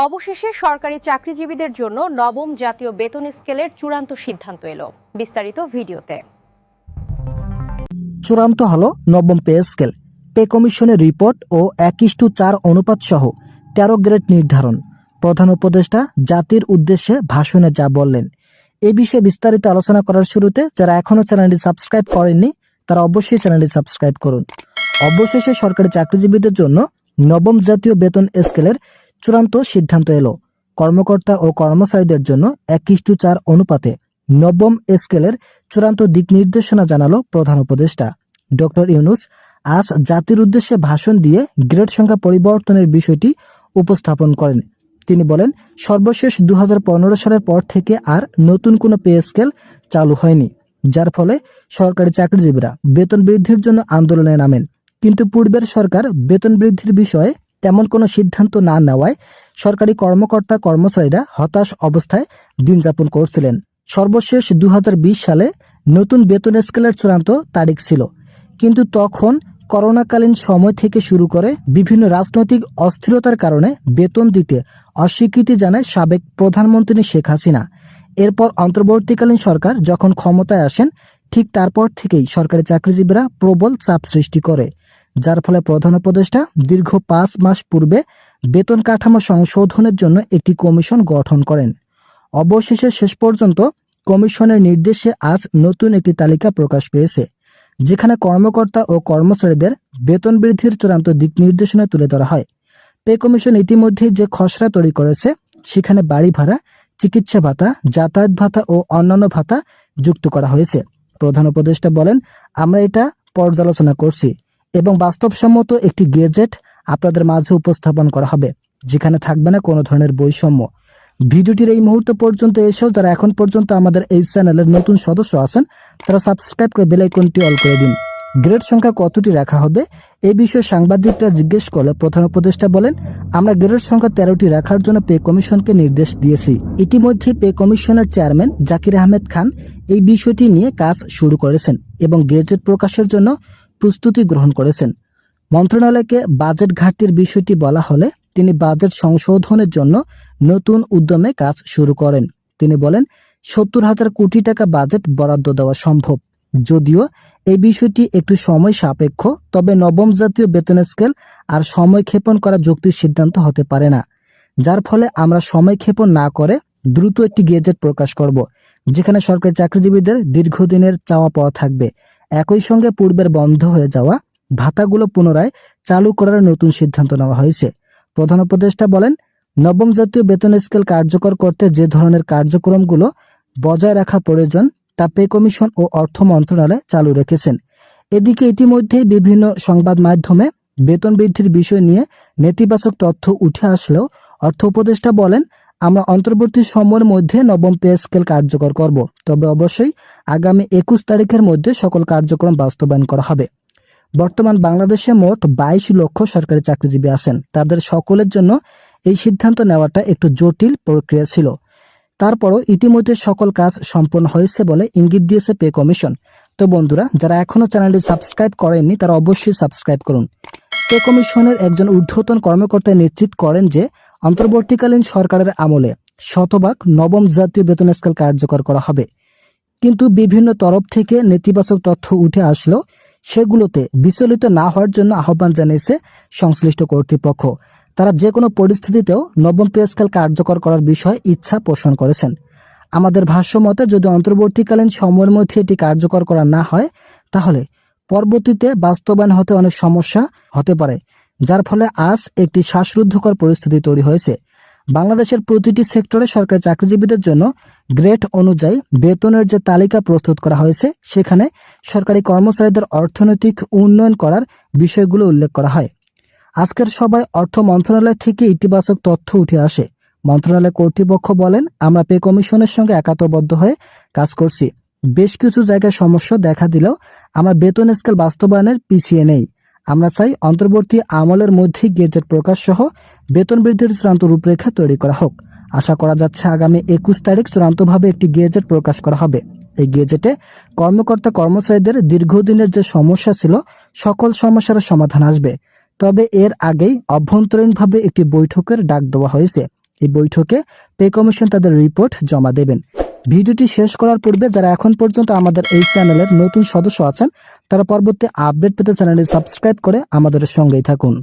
অবশেষে সরকারি চাকরিজীবীদের জন্য নবম জাতীয় বেতন স্কেলের চূড়ান্ত সিদ্ধান্ত এলো। বিস্তারিত ভিডিওতে। চূড়ান্ত হলো নবম পে স্কেল, পে কমিশনের রিপোর্ট ও 1:4 অনুপাত সহ 13 গ্রেড নির্ধারণ। প্রধান উপদেষ্টা জাতির উদ্দেশ্যে ভাষণে যা বললেন, এ বিষয়ে বিস্তারিত আলোচনা করার শুরুতে যারা এখনও চ্যানেলটি সাবস্ক্রাইব করেননি তারা অবশ্যই চ্যানেলটি সাবস্ক্রাইব করুন। অবশেষে সরকারি চাকরিজীবীদের জন্য নবম জাতীয় বেতন স্কেলের চূড়ান্ত সিদ্ধান্ত এলো। কর্মকর্তা ও কর্মচারীদের জন্য 1:4 অনুপাতে নবম স্কেলের চূড়ান্ত দিক নির্দেশনা জানালো প্রধান উপদেষ্টা ডক্টর ইউনূস আজ জাতির উদ্দেশ্যে ভাষণ দিয়ে গ্রেড সংখ্যা পরিবর্তনের বিষয়টি উপস্থাপন করেন। তিনি বলেন, সর্বশেষ 2015 সালের পর থেকে আর নতুন কোনো পে স্কেল চালু হয়নি, যার ফলে সরকারি চাকরিজীবীরা বেতন বৃদ্ধির জন্য আন্দোলনে নামেন। কিন্তু পূর্বের সরকার বেতন বৃদ্ধির বিষয়ে তেমন কোনো সিদ্ধান্ত না নেওয়ায় সরকারি কর্মকর্তা কর্মচারীরা হতাশ অবস্থায় দিন যাপন করছিলেন। সর্বশেষ 2020 সালে নতুন বেতন স্কেলের চূড়ান্ত তারিখ ছিল, কিন্তু তখন করোনাকালীন সময় থেকে শুরু করে বিভিন্ন রাজনৈতিক অস্থিরতার কারণে বেতন দিতে অস্বীকৃতি জানায় সাবেক প্রধানমন্ত্রী শেখ হাসিনা। এরপর অন্তর্বর্তীকালীন সরকার যখন ক্ষমতায় আসেন, ঠিক তারপর থেকেই সরকারি চাকরিজীবীরা প্রবল চাপ সৃষ্টি করে, যার ফলে প্রধান উপদেষ্টা দীর্ঘ 5 মাস পূর্বে বেতন কাঠামো সংশোধনের জন্য একটি কমিশন গঠন করেন। অবশেষে শেষ পর্যন্ত কমিশনের নির্দেশে আজ নতুন একটি তালিকা প্রকাশ পেয়েছে, যেখানে কর্মকর্তা ও কর্মচারীদের বেতন বৃদ্ধির চূড়ান্ত দিক নির্দেশনা তুলে ধরা হয়। পে কমিশন ইতিমধ্যেই যে খসড়া তৈরি করেছে সেখানে বাড়ি ভাড়া, চিকিৎসা ভাতা, যাতায়াত ভাতা ও অন্যান্য ভাতা যুক্ত করা হয়েছে। প্রধান উপদেষ্টা বলেন, আমরা এটা পর্যালোচনা করছি এবং বাস্তবসম্মত একটি গেজেট আপনাদের মাঝে উপস্থাপন করা হবে, যেখানে থাকবে না কোনো ধরনের বৈষম্য। ভিডিওটির এই মুহূর্ত পর্যন্ত এসেও যারা এখন পর্যন্ত আমাদের এই চ্যানেলের নতুন সদস্য আছেন তারা সাবস্ক্রাইব করে বেল আইকনটি অল করে দিন। গ্রেড সংখ্যা কতটি রাখা হবে এই বিষয়ে সাংবাদিকরা জিজ্ঞেস করলে প্রধান উপদেষ্টা বলেন, আমরা গ্রেড সংখ্যা 13টি রাখার জন্য পে কমিশনকে নির্দেশ দিয়েছি। ইতিমধ্যে পে কমিশনের চেয়ারম্যান জাকির আহমেদ খান এই বিষয়টি নিয়ে কাজ শুরু করেছেন এবং গেজেট প্রকাশের জন্য প্রস্তুতি গ্রহণ করেছেন। মন্ত্রণালয়কে বাজেট ঘাটতির বিষয়টি বলা হলে তিনি বাজেট সংশোধনের জন্য নতুন উদ্যমে কাজ শুরু করেন। তিনি বলেন, 70,000 কোটি টাকা বাজেট বরাদ্দ দেওয়া সম্ভব, যদিও এই বিষয়টি একটু সময় সাপেক্ষ। তবে নবম জাতীয় বেতন স্কেল আর সময় ক্ষেপণ করা যুক্তির সিদ্ধান্ত হতে পারে না, যার ফলে আমরা সময় ক্ষেপণ না করে দ্রুত একটি গেজেট প্রকাশ করব, যেখানে সরকারি চাকরিজীবীদের দীর্ঘদিনের চাওয়া পাওয়া থাকবে। একই সঙ্গে পূর্বের বন্ধ হয়ে যাওয়া ভাতাগুলো পুনরায় চালু করার নতুন সিদ্ধান্ত নেওয়া হয়েছে। প্রধান উপদেষ্টা বলেন, নবম জাতীয় বেতন স্কেল কার্যকর করতে যে ধরনের কার্যক্রমগুলো বজায় রাখা প্রয়োজন তা পে কমিশন ও অর্থ মন্ত্রণালয় চালু রেখেছেন। এদিকে ইতিমধ্যেই বিভিন্ন সংবাদ মাধ্যমে বেতন বৃদ্ধির বিষয় নিয়ে নেতিবাচক তথ্য উঠে আসলেও অর্থ উপদেষ্টা বলেন, আমরা অন্তর্বর্তী সময়ের মধ্যে নবম পে স্কেল কার্যকর করব, তবে অবশ্যই আগামী 21 তারিখের মধ্যে সকল কার্যক্রম বাস্তবায়ন করা হবে। বর্তমান বাংলাদেশে মোট 22 লক্ষ সরকারি চাকরিজীবী আছেন। তাদের সকলের জন্য এই সিদ্ধান্ত নেওয়াটা একটু জটিল প্রক্রিয়া ছিল। তারপরও ইতিমধ্যে সকল কাজ সম্পন্ন হয়েছে বলে ইঙ্গিত দিয়েছে পে কমিশন। তো বন্ধুরা, যারা এখনও চ্যানেলটি সাবস্ক্রাইব করেননি তারা অবশ্যই সাবস্ক্রাইব করুন। পে কমিশনের একজন ঊর্ধ্বতন কর্মকর্তা নিশ্চিত করেন যে অন্তর্বর্তীকালীন সরকারের আমলে শতভাগ নবম জাতীয় বেতন স্কেল কার্যকর করা হবে। কিন্তু বিভিন্ন তরফ থেকে নেতিবাচক তথ্য উঠে আসলেও সেগুলোতে বিচলিত না হওয়ার জন্য আহ্বান জানিয়েছে সংশ্লিষ্ট কর্তৃপক্ষ। তারা যে কোনো পরিস্থিতিতেও নবম পে স্কেল কার্যকর করার বিষয়ে ইচ্ছা পোষণ করেছেন। আমাদের ভাষ্য মতে যদি অন্তর্বর্তীকালীন সময়ের মধ্যে এটি কার্যকর করা না হয় তাহলে পরবর্তীতে বাস্তবায়ন হতে অনেক সমস্যা হতে পারে, যার ফলে আজ একটি শ্বাসরুদ্ধকর পরিস্থিতি তৈরি হয়েছে। বাংলাদেশের প্রতিটি সেক্টরে সরকারি চাকরিজীবীদের জন্য গ্রেড অনুযায়ী বেতনের যে তালিকা প্রস্তুত করা হয়েছে সেখানে সরকারি কর্মচারীদের অর্থনৈতিক উন্নয়ন করার বিষয়গুলো উল্লেখ করা হয়। আজকের সভায় অর্থ মন্ত্রণালয় থেকে ইতিবাচক তথ্য উঠে আসে। মন্ত্রণালয় কর্তৃপক্ষ বলেন, আমরা পে কমিশনের সঙ্গে একাত্মবদ্ধ হয়ে কাজ করছি। বেশ কিছু জায়গায় সমস্যা দেখা দিলেও আমরা বেতন স্কেল বাস্তবায়নের পিছিয়ে নেই। আমরা চাই অন্তর্বর্তী আমলের মধ্যে গেজেট প্রকাশ সহ বেতন বৃদ্ধির চূড়ান্ত রূপরেখা তৈরি করা হোক। আশা করা যাচ্ছে আগামী 21 তারিখ চূড়ান্তভাবে একটি গেজেট প্রকাশ করা হবে। এই গেজেটে কর্মকর্তা কর্মচারীদের দীর্ঘদিনের যে সমস্যা ছিল সকল সমস্যার সমাধান আসবে। তবে এর আগেই অভ্যন্তরীণভাবে একটি বৈঠকের ডাক দেওয়া হয়েছে। এই বৈঠকে পে কমিশন তাদের রিপোর্ট জমা দেবেন। ভিডিওটি শেষ করার পূর্বে যারা এখন পর্যন্ত আমাদের এই চ্যানেলের নতুন সদস্য আছেন তারা পরবর্তী আপডেট পেতে চ্যানেলটি সাবস্ক্রাইব করে আমাদের সঙ্গেই থাকুন।